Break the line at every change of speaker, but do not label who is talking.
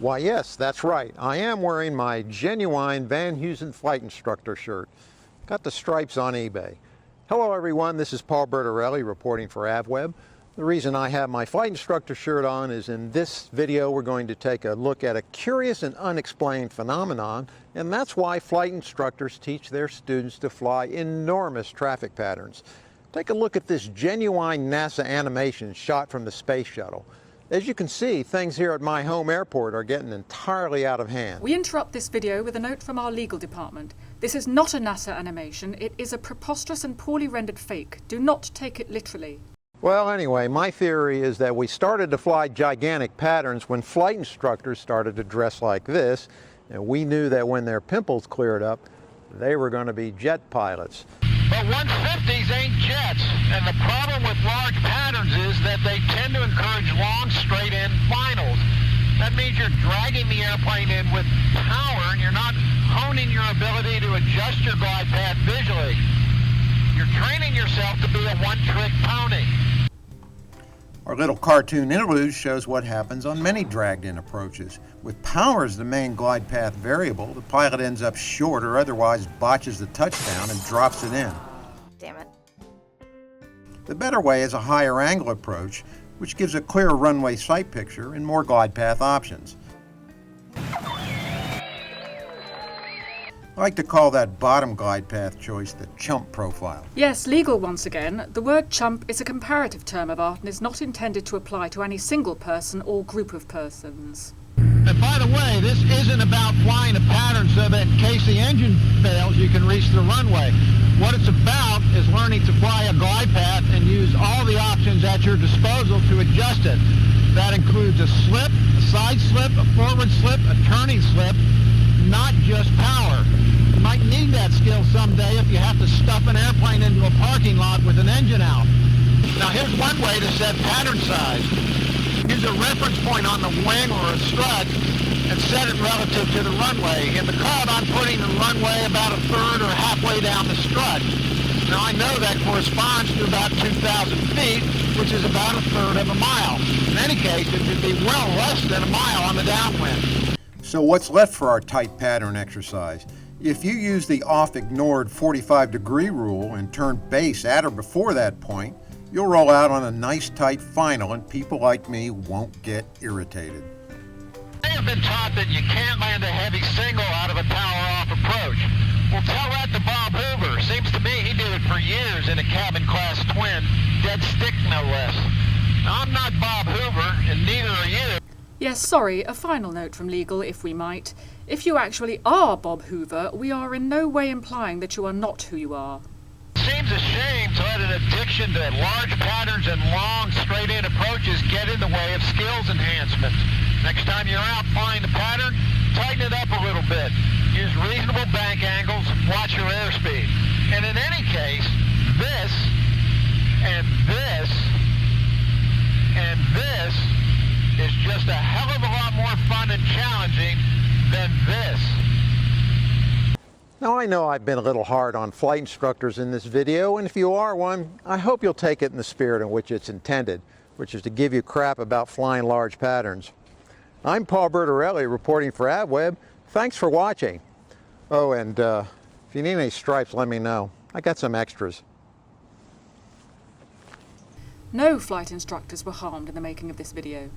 Why, yes, that's right. I am wearing my genuine Van Heusen flight instructor shirt. Got the stripes on eBay. Hello everyone, this is Paul Bertorelli reporting for AVweb. The reason I have my flight instructor shirt on is in this video we're going to take a look at a curious and unexplained phenomenon, and that's why flight instructors teach their students to fly enormous traffic patterns. Take a look at this genuine NASA animation shot from the space shuttle. As you can see, things here at my home airport are getting entirely out of hand.
We interrupt this video with a note from our legal department. This is not a NASA animation. It is a preposterous and poorly rendered fake. Do not take it literally.
Well, anyway, my theory is that we started to fly gigantic patterns when flight instructors started to dress like this, and we knew that when their pimples cleared up, they were going to be jet pilots.
But 150s ain't jets, and the problem with large patterns is that they tend to encourage long straight-in finals. That means you're dragging the airplane in with power, and you're not honing your ability to adjust your glide path visually. You're training yourself to be a one-trick pony.
Our little cartoon interlude shows what happens on many dragged-in approaches. With power as the main glide path variable, the pilot ends up short or otherwise botches the touchdown and drops it in.
Damn it.
The better way is a higher angle approach, which gives a clearer runway sight picture and more glide path options. I like to call that bottom glide path choice the chump profile.
Yes, legal once again. The word chump is a comparative term of art and is not intended to apply to any single person or group of persons.
And by the way, this isn't about flying a pattern so that in case the engine fails, you can reach the runway. What it's about is learning to fly a glide path and use all the options at your disposal to adjust it. That includes a slip, a side slip, a forward slip, a turning slip, not just power. You might need that skill someday if you have to stuff an airplane into a parking lot with an engine out. Now here's one way to set pattern size. Use a reference point on the wing or a strut and set it relative to the runway. In the code, I'm putting the runway about a third or halfway down the strut. Now I know that corresponds to about 2,000 feet, which is about a third of a mile. In any case, it should be well less than a mile on the downwind.
So what's left for our tight pattern exercise? If you use the oft-ignored 45-degree rule and turn base at or before that point, you'll roll out on a nice tight final and people like me won't get irritated.
I have been taught that you can't land a heavy single out of a power-off approach. Well, tell that to Bob Hoover. Seems to me he did it for years in a cabin-class twin, dead stick no less. Now, I'm not Bob Hoover, and neither are you.
Yes, sorry, a final note from legal, if we might. If you actually are Bob Hoover, we are in no way implying that you are not who you are.
Seems a shame to let an addiction to large patterns and long straight-in approaches get in the way of skills enhancement. Next time you're out flying the pattern, tighten it up a little bit. Use reasonable bank angles, watch your airspeed. And in any case, this, and this, and this is just a hell of a lot more fun and challenging than this.
Now I know I've been a little hard on flight instructors in this video, and if you are one, I hope you'll take it in the spirit in which it's intended, which is to give you crap about flying large patterns. I'm Paul Bertorelli reporting for AVweb. Thanks for watching. Oh, and if you need any stripes, let me know. I got some extras.
No flight instructors were harmed in the making of this video.